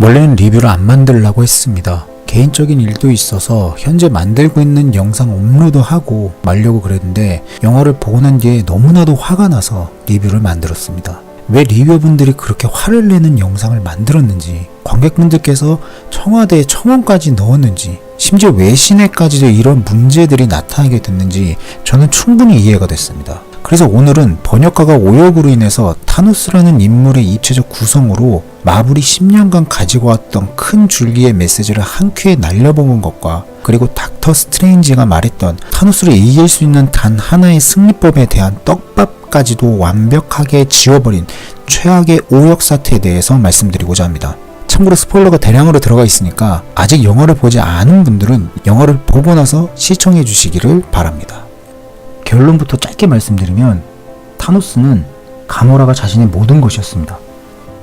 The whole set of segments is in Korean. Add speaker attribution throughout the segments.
Speaker 1: 원래는 리뷰를 안 만들려고 했습니다. 개인적인 일도 있어서 현재 만들고 있는 영상 업로드하고 말려고 그랬는데 영화를 보고 난 뒤에 너무나도 화가 나서 리뷰를 만들었습니다. 왜 리뷰어분들이 그렇게 화를 내는 영상을 만들었는지, 관객분들께서 청와대에 청원까지 넣었는지, 심지어 외신에까지도 이런 문제들이 나타나게 됐는지 저는 충분히 이해가 됐습니다. 그래서 오늘은 번역가가 오역으로 인해서 타노스라는 인물의 입체적 구성으로 마블이 10년간 가지고 왔던 큰 줄기의 메시지를 한 큐에 날려먹은 것과, 그리고 닥터 스트레인지가 말했던 타노스를 이길 수 있는 단 하나의 승리법에 대한 떡밥까지도 완벽하게 지워버린 최악의 오역 사태에 대해서 말씀드리고자 합니다. 참고로 스포일러가 대량으로 들어가 있으니까 아직 영화를 보지 않은 분들은 영화를 보고 나서 시청해 주시기를 바랍니다. 결론부터 짧게 말씀드리면 타노스는 가모라가 자신의 모든 것이었습니다.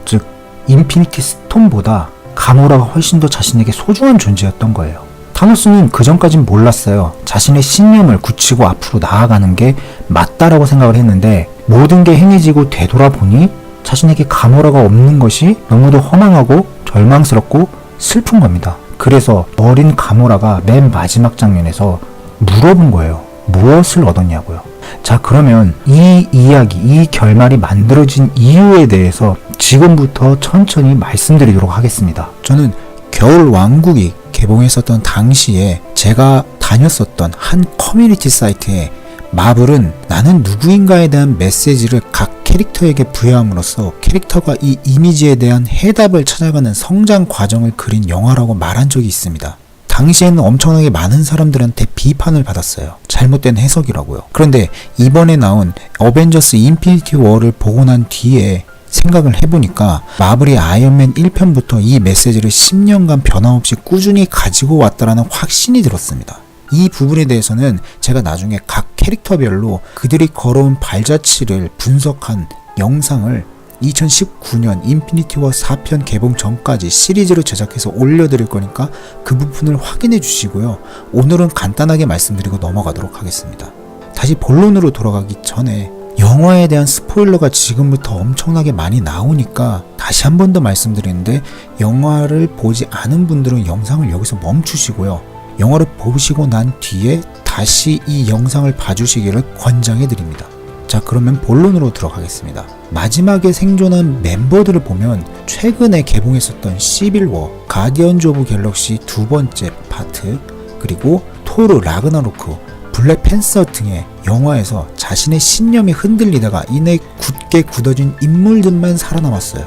Speaker 1: 즉 인피니티 스톤보다 가모라가 훨씬 더 자신에게 소중한 존재였던 거예요. 타노스는 그전까진 몰랐어요. 자신의 신념을 굳히고 앞으로 나아가는 게 맞다라고 생각을 했는데, 모든 게 행해지고 되돌아보니 자신에게 가모라가 없는 것이 너무도 허망하고 절망스럽고 슬픈 겁니다. 그래서 어린 가모라가 맨 마지막 장면에서 물어본 거예요. 무엇을 얻었냐고요. 자, 그러면 이 이야기, 이 결말이 만들어진 이유에 대해서 지금부터 천천히 말씀드리도록 하겠습니다. 저는 겨울왕국이 개봉했었던 당시에 제가 다녔었던 한 커뮤니티 사이트에 마블은 나는 누구인가에 대한 메시지를 각 캐릭터에게 부여함으로써 캐릭터가 이 이미지에 대한 해답을 찾아가는 성장 과정을 그린 영화라고 말한 적이 있습니다. 당시에는 엄청나게 많은 사람들한테 비판을 받았어요. 잘못된 해석이라고요. 그런데 이번에 나온 어벤져스 인피니티 워를 보고 난 뒤에 생각을 해보니까 마블이 아이언맨 1편부터 이 메시지를 10년간 변함없이 꾸준히 가지고 왔다라는 확신이 들었습니다. 이 부분에 대해서는 제가 나중에 각 캐릭터별로 그들이 걸어온 발자취를 분석한 영상을 2019년 인피니티 워 4편 개봉 전까지 시리즈로 제작해서 올려드릴 거니까 그 부분을 확인해 주시고요. 오늘은 간단하게 말씀드리고 넘어가도록 하겠습니다. 다시 본론으로 돌아가기 전에 영화에 대한 스포일러가 지금부터 엄청나게 많이 나오니까 다시 한 번 더 말씀드리는데, 영화를 보지 않은 분들은 영상을 여기서 멈추시고요. 영화를 보시고 난 뒤에 다시 이 영상을 봐주시기를 권장해 드립니다. 자, 그러면 본론으로 들어가겠습니다. 마지막에 생존한 멤버들을 보면 최근에 개봉했었던 시빌워, 가디언즈 오브 갤럭시 두 번째 파트, 그리고 토르 라그나로크, 블랙팬서 등의 영화에서 자신의 신념이 흔들리다가 이내 굳게 굳어진 인물들만 살아남았어요.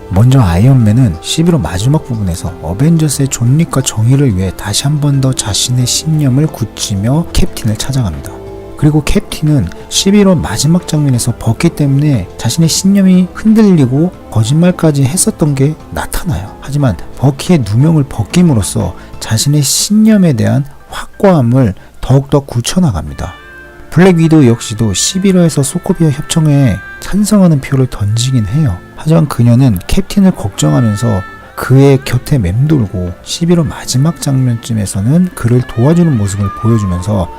Speaker 1: 먼저 아이언맨은 11호 마지막 부분에서 어벤져스의 존립과 정의를 위해 다시 한 번 더 자신의 신념을 굳히며 캡틴을 찾아갑니다. 그리고 캡틴은 11호 마지막 장면에서 버키 때문에 자신의 신념이 흔들리고 거짓말까지 했었던 게 나타나요. 하지만 버키의 누명을 벗김으로써 자신의 신념에 대한 확고함을 더욱더 굳혀나갑니다. 블랙 위도우 역시도 11호에서 소코비아 협정에 찬성하는 표를 던지긴 해요. 하지만 그녀는 캡틴을 걱정하면서 그의 곁에 맴돌고 11호 마지막 장면쯤에서는 그를 도와주는 모습을 보여주면서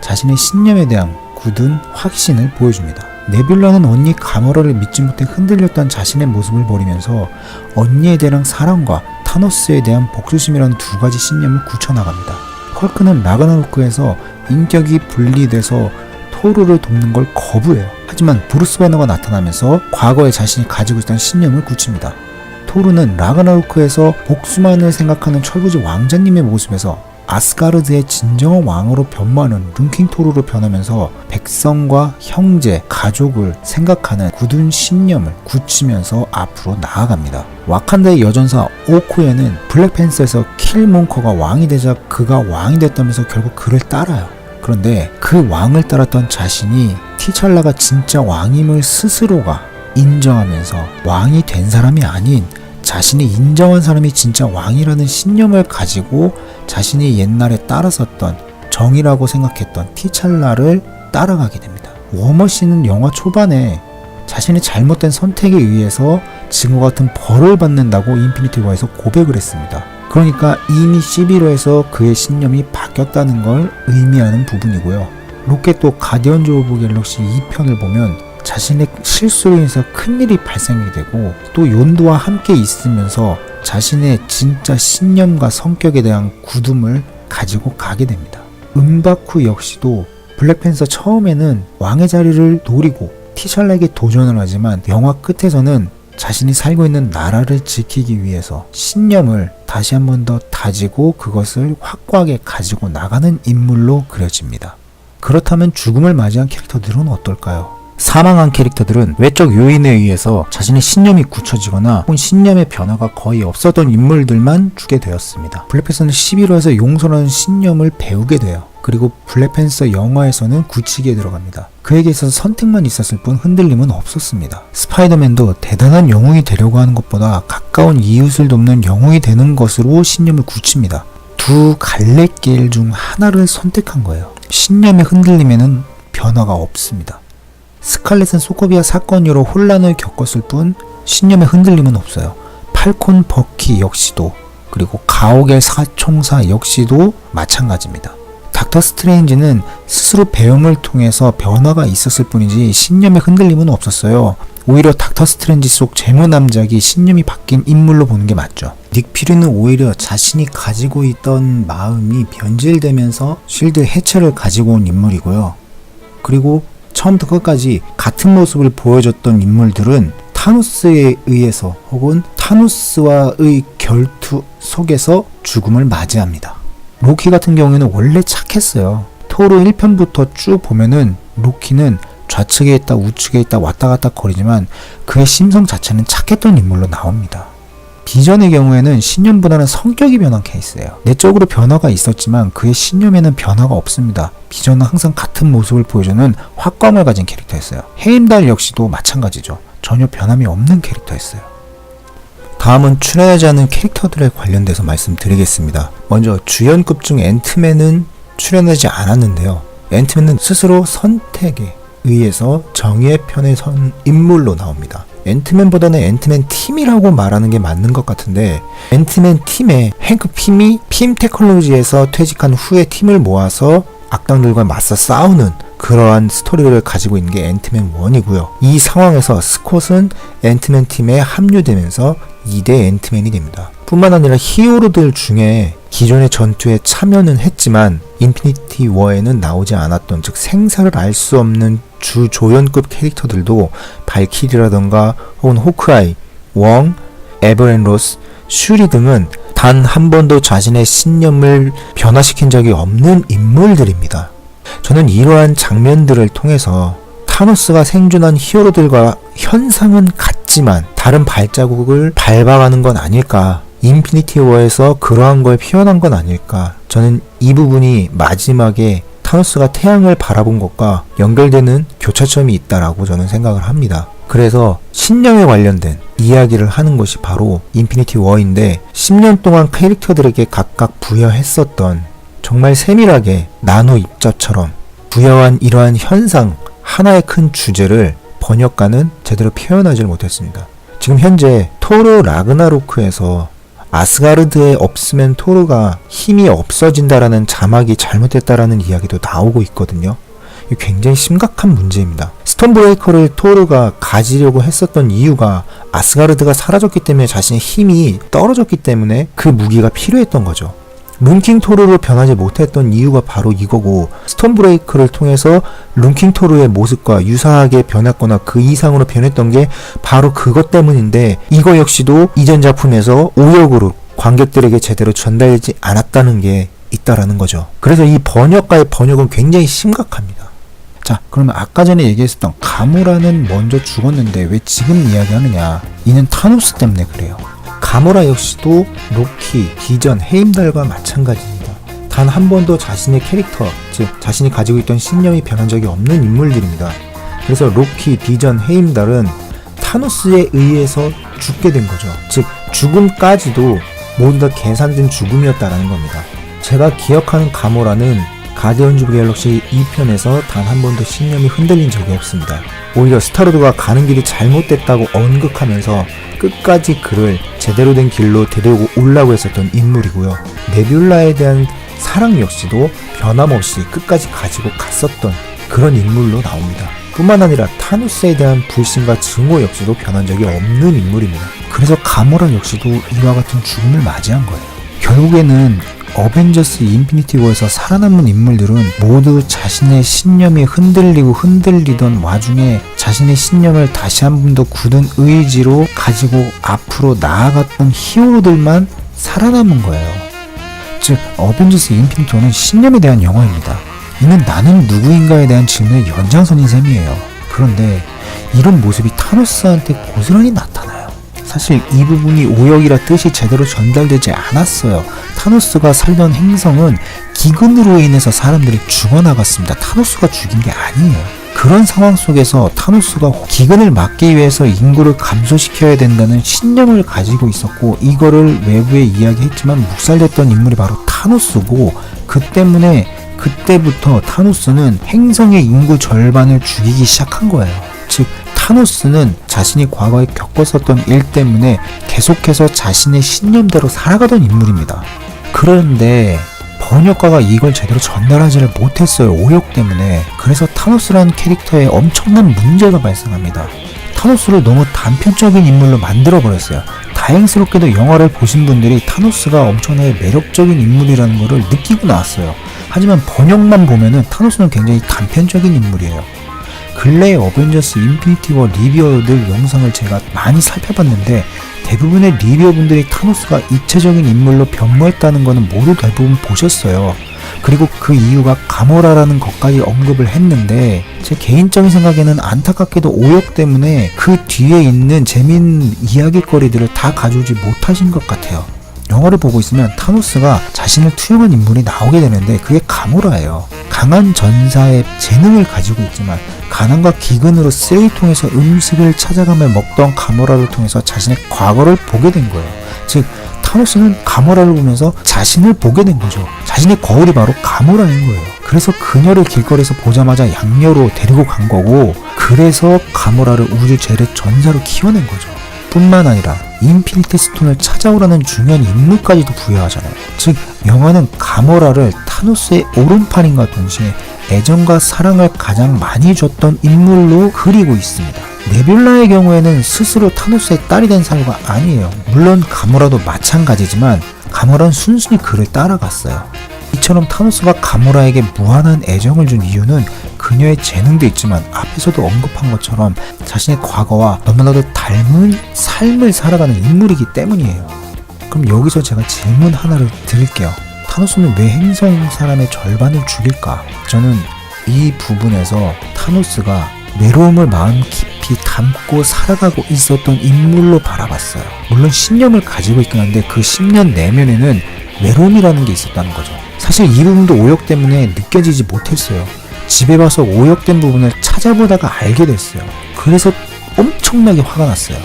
Speaker 1: 자신의 신념에 대한 굳은 확신을 보여줍니다. 네뷸라는 언니 가모라를 믿지 못해 흔들렸던 자신의 모습을 버리면서 언니에 대한 사랑과 타노스에 대한 복수심이라는 두 가지 신념을 굳혀나갑니다. 헐크는 라그나로크에서 인격이 분리돼서 토르를 돕는 걸 거부해요. 하지만 브루스 배너가 나타나면서 과거에 자신이 가지고 있던 신념을 굳힙니다. 토르는 라그나로크에서 복수만을 생각하는 철부지 왕자님의 모습에서 아스가르드의 진정한 왕으로 변모하는 룬킹 토르로 변하면서 백성과 형제, 가족을 생각하는 굳은 신념을 굳히면서 앞으로 나아갑니다. 와칸다의 여전사 오코에는 블랙팬서에서 킬몬커가 왕이 되자 그가 왕이 됐다면서 결국 그를 따라요. 그런데 그 왕을 따랐던 자신이 티찰라가 진짜 왕임을 스스로가 인정하면서 왕이 된 사람이 아닌 자신이 인정한 사람이 진짜 왕이라는 신념을 가지고 자신이 옛날에 따랐었던 정이라고 생각했던 티찰라를 따라가게 됩니다. 워머신은 영화 초반에 자신의 잘못된 선택에 의해서 지금과 같은 벌을 받는다고 인피니티 워에서 고백을 했습니다. 그러니까 이미 11호에서 그의 신념이 바뀌었다는 걸 의미하는 부분이고요. 로켓도 가디언즈 오브 갤럭시 2편을 보면 자신의 실수로 인해서 큰일이 발생이 되고 또 욘도와 함께 있으면서 자신의 진짜 신념과 성격에 대한 굳음을 가지고 가게 됩니다. 은바쿠 역시도 블랙팬서 처음에는 왕의 자리를 노리고 티샬라에게 도전을 하지만 영화 끝에서는 자신이 살고 있는 나라를 지키기 위해서 신념을 다시 한 번 더 다지고 그것을 확고하게 가지고 나가는 인물로 그려집니다. 그렇다면 죽음을 맞이한 캐릭터들은 어떨까요? 사망한 캐릭터들은 외적 요인에 의해서 자신의 신념이 굳혀지거나 혹은 신념의 변화가 거의 없었던 인물들만 죽게 되었습니다. 블랙팬서는 11호에서 용서라는 신념을 배우게 돼요. 그리고 블랙팬서 영화에서는 굳히기에 들어갑니다. 그에게 있어서 선택만 있었을 뿐 흔들림은 없었습니다. 스파이더맨도 대단한 영웅이 되려고 하는 것보다 가까운 이웃을 돕는 영웅이 되는 것으로 신념을 굳힙니다. 두 갈래길 중 하나를 선택한 거예요. 신념의 흔들림에는 변화가 없습니다. 스칼렛은 소코비아 사건 이후로 혼란을 겪었을 뿐 신념의 흔들림은 없어요. 팔콘 버키 역시도, 그리고 가오갤 사총사 역시도 마찬가지입니다. 닥터 스트레인지는 스스로 배움을 통해서 변화가 있었을 뿐이지 신념의 흔들림은 없었어요. 오히려 닥터 스트레인지 속 재무남작이 신념이 바뀐 인물로 보는 게 맞죠. 닉 퓨리는 오히려 자신이 가지고 있던 마음이 변질되면서 쉴드 해체를 가지고 온 인물이고요. 그리고 처음부터 끝까지 같은 모습을 보여줬던 인물들은 타노스에 의해서 혹은 타노스와의 결투 속에서 죽음을 맞이합니다. 로키 같은 경우에는 원래 착했어요. 토르 1편부터 쭉 보면은 로키는 좌측에 있다 우측에 있다 왔다 갔다 거리지만 그의 심성 자체는 착했던 인물로 나옵니다. 비전의 경우에는 신념보다는 성격이 변한 케이스예요. 내적으로 변화가 있었지만 그의 신념에는 변화가 없습니다. 비전은 항상 같은 모습을 보여주는 확고함을 가진 캐릭터였어요. 헤임달 역시도 마찬가지죠. 전혀 변함이 없는 캐릭터였어요. 다음은 출연하지 않은 캐릭터들에 관련돼서 말씀드리겠습니다. 먼저 주연급 중 앤트맨은 출연하지 않았는데요. 앤트맨은 스스로 선택에 의해서 정의의 편에 선 인물로 나옵니다. 앤트맨보다는 앤트맨 팀이라고 말하는 게 맞는 것 같은데, 앤트맨 팀에 행크 핌이 핌 테크놀로지에서 퇴직한 후에 팀을 모아서 악당들과 맞서 싸우는 그러한 스토리를 가지고 있는 게 앤트맨 1이고요. 이 상황에서 스콧은 앤트맨 팀에 합류되면서 2대 앤트맨이 됩니다. 뿐만 아니라 히어로들 중에 기존의 전투에 참여는 했지만 인피니티 워에는 나오지 않았던, 즉 생사를 알 수 없는 주조연급 캐릭터들도 발키리라던가 혹은 호크아이, 웡, 에버앤 로스, 슈리 등은 단 한 번도 자신의 신념을 변화시킨 적이 없는 인물들입니다. 저는 이러한 장면들을 통해서 타노스가 생존한 히어로들과 현상은 같지만 다른 발자국을 밟아가는 건 아닐까, 인피니티 워에서 그러한 걸 표현한 건 아닐까, 저는 이 부분이 마지막에 타노스가 태양을 바라본 것과 연결되는 교차점이 있다라고 저는 생각을 합니다. 그래서 신념에 관련된 이야기를 하는 것이 바로 인피니티 워인데, 10년 동안 캐릭터들에게 각각 부여했었던 정말 세밀하게 나노 입자처럼 부여한 이러한 현상, 하나의 큰 주제를 번역가는 제대로 표현하지 못했습니다. 지금 현재 토르 라그나로크에서 아스가르드에 없으면 토르가 힘이 없어진다라는 자막이 잘못됐다라는 이야기도 나오고 있거든요. 이게 굉장히 심각한 문제입니다. 스톤브레이커를 토르가 가지려고 했었던 이유가 아스가르드가 사라졌기 때문에 자신의 힘이 떨어졌기 때문에 그 무기가 필요했던 거죠. 룬킹 토르로 변하지 못했던 이유가 바로 이거고, 스톤브레이커를 통해서 룬킹 토르의 모습과 유사하게 변했거나 그 이상으로 변했던 게 바로 그것 때문인데, 이거 역시도 이전 작품에서 오역으로 관객들에게 제대로 전달되지 않았다는 게 있다라는 거죠. 그래서 이 번역가의 번역은 굉장히 심각합니다. 자, 그러면 아까 전에 얘기했었던 가모라는 먼저 죽었는데 왜 지금 이야기하느냐, 이는 타노스 때문에 그래요. 가모라 역시도 로키, 비전, 헤임달과 마찬가지입니다. 단 한 번도 자신의 캐릭터, 즉 자신이 가지고 있던 신념이 변한 적이 없는 인물들입니다. 그래서 로키, 비전, 헤임달은 타노스에 의해서 죽게 된 거죠. 즉 죽음까지도 모두 다 계산된 죽음이었다라는 겁니다. 제가 기억하는 가모라는 가디언즈 오브 갤럭시 2편에서 단 한 번도 신념이 흔들린 적이 없습니다. 오히려 스타로드가 가는 길이 잘못됐다고 언급하면서 끝까지 그를 제대로 된 길로 데리고 오려고 했었던 인물이고요. 네뷸라에 대한 사랑 역시도 변함없이 끝까지 가지고 갔었던 그런 인물로 나옵니다. 뿐만 아니라 타노스에 대한 불신과 증오 역시도 변한 적이 없는 인물입니다. 그래서 가모라 역시도 이와 같은 죽음을 맞이한 거예요. 결국에는 어벤져스 인피니티 워에서 살아남은 인물들은 모두 자신의 신념이 흔들리던 와중에 자신의 신념을 다시 한 번 더 굳은 의지로 가지고 앞으로 나아갔던 히어로들만 살아남은 거예요. 즉 어벤져스 인피니티 워는 신념에 대한 영화입니다. 이는 나는 누구인가에 대한 질문의 연장선인 셈이에요. 그런데 이런 모습이 타노스한테 고스란히 나타나요. 사실 이 부분이 오역이라 뜻이 제대로 전달되지 않았어요. 타노스가 살던 행성은 기근으로 인해서 사람들이 죽어나갔습니다. 타노스가 죽인 게 아니에요. 그런 상황 속에서 타노스가 기근을 막기 위해서 인구를 감소시켜야 된다는 신념을 가지고 있었고, 이거를 외부에 이야기했지만 묵살됐던 인물이 바로 타노스고, 그 때문에 그때부터 타노스는 행성의 인구 절반을 죽이기 시작한 거예요. 즉 타노스는 자신이 과거에 겪었었던 일 때문에 계속해서 자신의 신념대로 살아가던 인물입니다. 그런데 번역가가 이걸 제대로 전달하지를 못했어요. 오역 때문에. 그래서 타노스라는 캐릭터에 엄청난 문제가 발생합니다. 타노스를 너무 단편적인 인물로 만들어버렸어요. 다행스럽게도 영화를 보신 분들이 타노스가 엄청나게 매력적인 인물이라는 것을 느끼고 나왔어요. 하지만 번역만 보면은 타노스는 굉장히 단편적인 인물이에요. 근래의 어벤져스 인피니티 워 리뷰어들 영상을 제가 많이 살펴봤는데 대부분의 리뷰어분들이 타노스가 입체적인 인물로 변모했다는 거는 모두 대부분 보셨어요. 그리고 그 이유가 가모라라는 것까지 언급을 했는데 제 개인적인 생각에는 안타깝게도 오역 때문에 그 뒤에 있는 재미있는 이야기거리들을 다 가져오지 못하신 것 같아요. 영화를 보고 있으면 타노스가 자신을 투영한 인물이 나오게 되는데 그게 가모라예요. 강한 전사의 재능을 가지고 있지만 가난과 기근으로 쓰레기통에서 음식을 찾아가며 먹던 가모라를 통해서 자신의 과거를 보게 된 거예요. 즉 타노스는 가모라를 보면서 자신을 보게 된 거죠. 자신의 거울이 바로 가모라인 거예요. 그래서 그녀를 길거리에서 보자마자 양녀로 데리고 간 거고, 그래서 가모라를 우주 재래 전사로 키워낸 거죠. 뿐만 아니라 인피니티 스톤을 찾아오라는 중요한 임무까지도 부여하잖아요. 즉 영화는 가모라를 타노스의 오른팔인과 동시에 애정과 사랑을 가장 많이 줬던 인물로 그리고 있습니다. 네뷸라의 경우에는 스스로 타노스의 딸이 된 사유가 아니에요. 물론 가모라도 마찬가지지만 가모라는 순순히 그를 따라갔어요. 이처럼 타노스가 가모라에게 무한한 애정을 준 이유는 그녀의 재능도 있지만 앞에서도 언급한 것처럼 자신의 과거와 너무나도 닮은 삶을 살아가는 인물이기 때문이에요. 그럼 여기서 제가 질문 하나를 드릴게요. 타노스는 왜 행성 사람의 절반을 죽일까? 저는 이 부분에서 타노스가 외로움을 마음 깊이 담고 살아가고 있었던 인물로 바라봤어요. 물론 신념을 가지고 있긴 한데 그 신념 내면에는 외로움이라는 게 있었다는 거죠. 사실 이 부분도 오역 때문에 느껴지지 못했어요. 집에 와서 오역된 부분을 찾아보다가 알게 됐어요. 그래서 엄청나게 화가 났어요.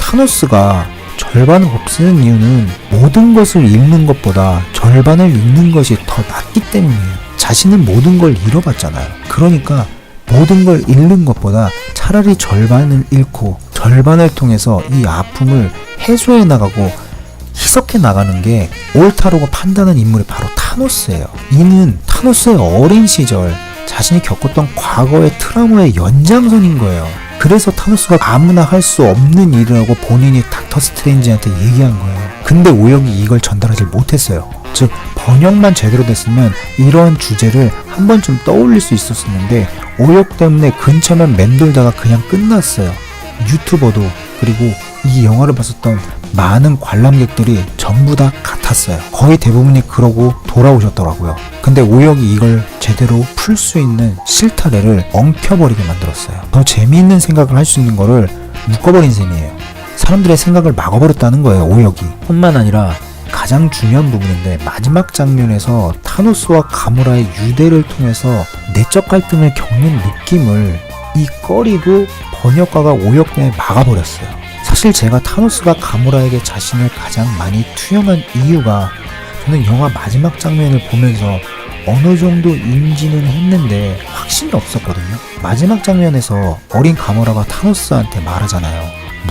Speaker 1: 타노스가 절반을 없애는 이유는 모든 것을 잃는 것보다 절반을 잃는 것이 더 낫기 때문이에요. 자신은 모든 걸 잃어봤잖아요. 그러니까 모든 걸 잃는 것보다 차라리 절반을 잃고 절반을 통해서 이 아픔을 해소해 나가고 희석해 나가는 게 옳다라고 판단한 인물이 바로 타노스예요. 이는 타노스의 어린 시절 자신이 겪었던 과거의 트라우마의 연장선인 거예요. 그래서 타노스가 아무나 할 수 없는 일이라고 본인이 닥터 스트레인지한테 얘기한 거예요. 근데 오역이 이걸 전달하지 못했어요. 즉 번역만 제대로 됐으면 이런 주제를 한 번쯤 떠올릴 수 있었는데 오역 때문에 근처만 맴돌다가 그냥 끝났어요. 유튜버도 그리고 이 영화를 봤었던 많은 관람객들이 전부 다 같았어요. 거의 대부분이 그러고 돌아오셨더라고요. 근데 오역이 이걸 제대로 풀 수 있는 실타래를 엉켜버리게 만들었어요. 더 재미있는 생각을 할 수 있는 거를 묶어버린 셈이에요. 사람들의 생각을 막아버렸다는 거예요, 오역이. 뿐만 아니라 가장 중요한 부분인데 마지막 장면에서 타노스와 가모라의 유대를 통해서 내적 갈등을 겪는 느낌을 이 꺼리고 번역가가 오역 때문에 막아버렸어요. 사실 제가 타노스가 가모라에게 자신을 가장 많이 투영한 이유가 저는 영화 마지막 장면을 보면서 어느 정도 인지는 했는데 확신이 없었거든요. 마지막 장면에서 어린 가모라가 타노스한테 말하잖아요.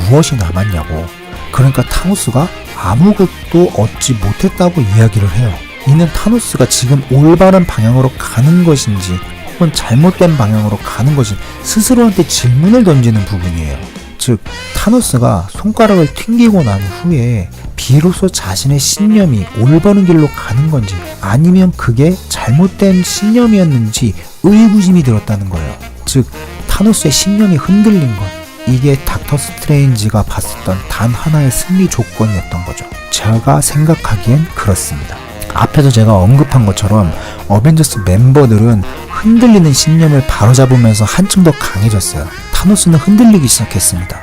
Speaker 1: 무엇이 남았냐고. 그러니까 타노스가 아무것도 얻지 못했다고 이야기를 해요. 이는 타노스가 지금 올바른 방향으로 가는 것인지 혹은 잘못된 방향으로 가는 것이 스스로한테 질문을 던지는 부분이에요. 즉 타노스가 손가락을 튕기고 난 후에 비로소 자신의 신념이 올바른 길로 가는 건지 아니면 그게 잘못된 신념이었는지 의구심이 들었다는 거예요. 즉 타노스의 신념이 흔들린 것, 이게 닥터 스트레인지가 봤었던 단 하나의 승리 조건이었던 거죠. 제가 생각하기엔 그렇습니다. 앞에서 제가 언급한 것처럼 어벤져스 멤버들은 흔들리는 신념을 바로잡으면서 한층 더 강해졌어요. 타노스는 흔들리기 시작했습니다.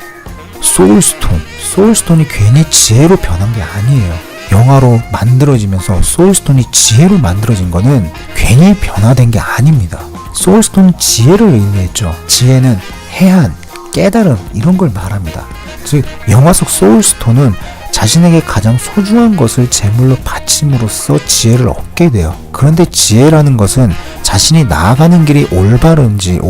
Speaker 1: 소울스톤이 괜히 지혜로 변한 게 아니에요. 영화로 만들어지면서 소울스톤이 지혜로 만들어진 거는 괜히 변화된 게 아닙니다. 소울스톤은 지혜를 의미했죠. 지혜는 해안, 깨달음 이런 걸 말합니다. 즉 영화 속 소울스톤은 자신에게 가장 소중한 것을 제물로 바침으로써 지혜를 얻게 돼요. 그런데 지혜라는 것은 자신이 나아가는 길이 올바른지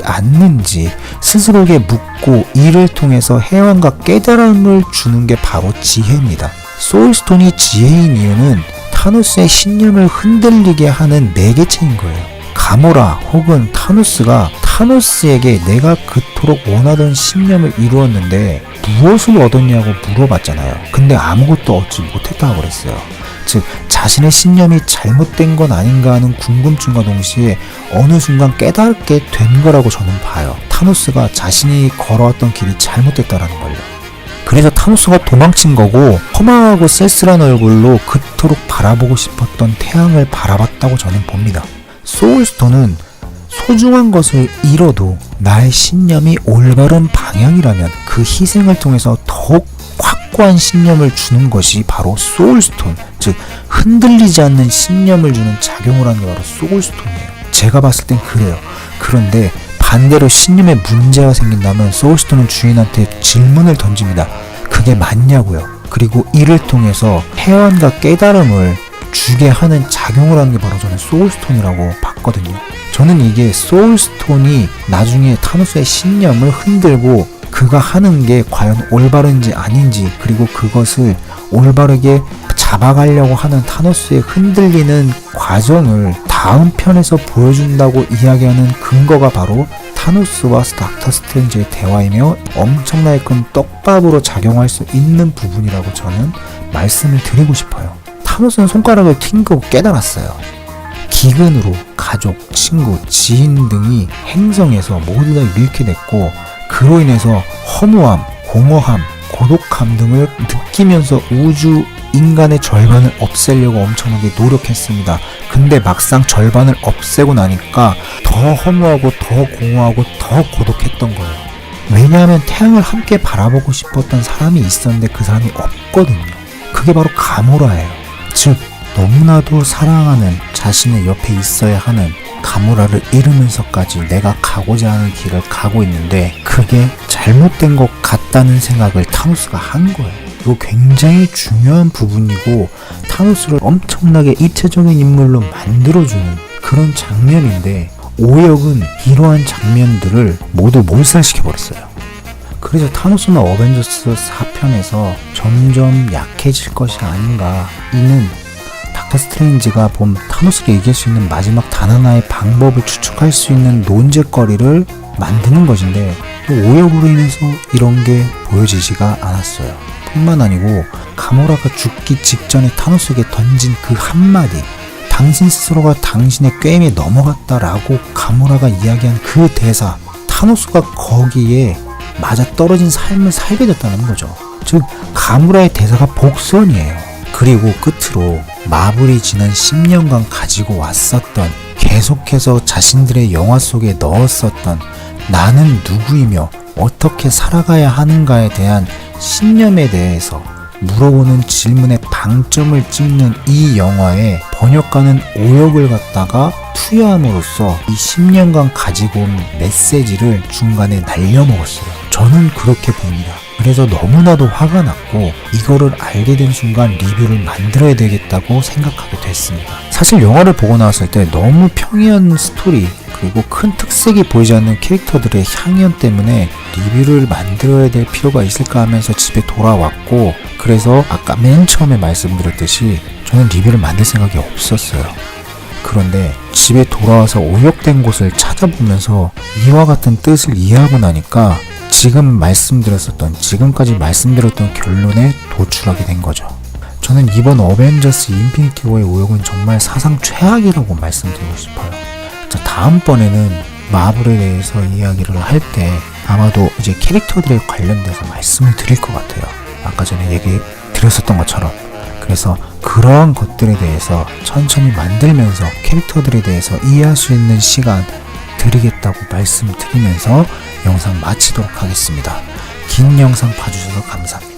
Speaker 1: 않는지 스스로에게 묻고 이를 통해서 해안과 깨달음을 주는 게 바로 지혜입니다. 소울스톤이 지혜인 이유는 타노스의 신념을 흔들리게 하는 매개체인 거예요. 가모라 혹은 타노스가 타노스에게 내가 그토록 원하던 신념을 이루었는데 무엇을 얻었냐고 물어봤잖아요. 근데 아무것도 얻지 못했다고 그랬어요. 즉 자신의 신념이 잘못된 건 아닌가 하는 궁금증과 동시에 어느 순간 깨닫게 된 거라고 저는 봐요. 타노스가 자신이 걸어왔던 길이 잘못됐다라는 걸요. 그래서 타노스가 도망친 거고 허망하고 쓸쓸한 얼굴로 그토록 바라보고 싶었던 태양을 바라봤다고 저는 봅니다. 소울스톤은 소중한 것을 잃어도 나의 신념이 올바른 방향이라면 그 희생을 통해서 더욱 확고한 신념을 주는 것이 바로 소울스톤, 즉 흔들리지 않는 신념을 주는 작용을 하는 게 바로 소울스톤이에요. 제가 봤을 땐 그래요. 그런데 반대로 신념에 문제가 생긴다면 소울스톤은 주인한테 질문을 던집니다. 그게 맞냐고요. 그리고 이를 통해서 해안과 깨달음을 주게 하는 작용을 하는 게 바로 저는 소울스톤이라고 봤거든요. 저는 이게 소울스톤이 나중에 타노스의 신념을 흔들고 그가 하는 게 과연 올바른지 아닌지, 그리고 그것을 올바르게 잡아가려고 하는 타노스의 흔들리는 과정을 다음 편에서 보여준다고 이야기하는 근거가 바로 타노스와 닥터 스트레인지의 대화이며 엄청나게 큰 떡밥으로 작용할 수 있는 부분이라고 저는 말씀을 드리고 싶어요. 타노스는 손가락을 튕기고 깨달았어요. 기근으로 가족, 친구, 지인 등이 행성에서 모두 다 잃게 됐고 그로 인해서 허무함, 공허함, 고독함 등을 느끼면서 우주 인간의 절반을 없애려고 엄청나게 노력했습니다. 근데 막상 절반을 없애고 나니까 더 허무하고 더 공허하고 더 고독했던 거예요. 왜냐하면 태양을 함께 바라보고 싶었던 사람이 있었는데 그 사람이 없거든요. 그게 바로 가모라예요. 즉 너무나도 사랑하는 자신의 옆에 있어야 하는 가모라를 잃으면서까지 내가 가고자 하는 길을 가고 있는데 그게 잘못된 것 같다는 생각을 타노스가 한 거예요. 이거 굉장히 중요한 부분이고 타노스를 엄청나게 입체적인 인물로 만들어주는 그런 장면인데 오역은 이러한 장면들을 모두 몰살시켜버렸어요. 그래서 타노스는 어벤져스 4편에서 점점 약해질 것이 아닌가. 이는 닥터 스트레인지가 본 타노스를 이길 수 있는 마지막 단 하나의 방법을 추측할 수 있는 논쟁거리를 만드는 것인데 오역으로 인해서 이런 게 보여지지가 않았어요. 뿐만 아니고 가모라가 죽기 직전에 타노스에게 던진 그 한마디, 당신 스스로가 당신의 꾀임에 넘어갔다라고 가모라가 이야기한 그 대사, 타노스가 거기에 맞아떨어진 삶을 살게 됐다는 거죠. 즉 가모라의 대사가 복선이에요. 그리고 끝으로 마블이 지난 10년간 가지고 왔었던, 계속해서 자신들의 영화 속에 넣었었던 나는 누구이며 어떻게 살아가야 하는가에 대한 신념에 대해서 물어보는 질문에 방점을 찍는 이 영화에 번역가는 오역을 갖다가 투여함으로써 이 10년간 가지고 온 메시지를 중간에 날려먹었어요. 저는 그렇게 봅니다. 그래서 너무나도 화가 났고 이거를 알게 된 순간 리뷰를 만들어야 되겠다고 생각하게 됐습니다. 사실 영화를 보고 나왔을 때 너무 평이한 스토리 그리고 큰 특색이 보이지 않는 캐릭터들의 향연 때문에 리뷰를 만들어야 될 필요가 있을까 하면서 집에 돌아왔고, 그래서 아까 맨 처음에 말씀드렸듯이 저는 리뷰를 만들 생각이 없었어요. 그런데 집에 돌아와서 오역된 곳을 찾아보면서 이와 같은 뜻을 이해하고 나니까 지금까지 말씀드렸던 결론에 도출하게 된 거죠. 저는 이번 어벤져스 인피니티 워의 오역은 정말 사상 최악이라고 말씀드리고 싶어요. 자, 다음번에는 마블에 대해서 이야기를 할 때 아마도 이제 캐릭터들에 관련돼서 말씀을 드릴 것 같아요. 아까 전에 얘기 드렸었던 것처럼. 그래서 그러한 것들에 대해서 천천히 만들면서 캐릭터들에 대해서 이해할 수 있는 시간 드리겠다고 말씀드리면서 영상 마치도록 하겠습니다. 긴 영상 봐주셔서 감사합니다.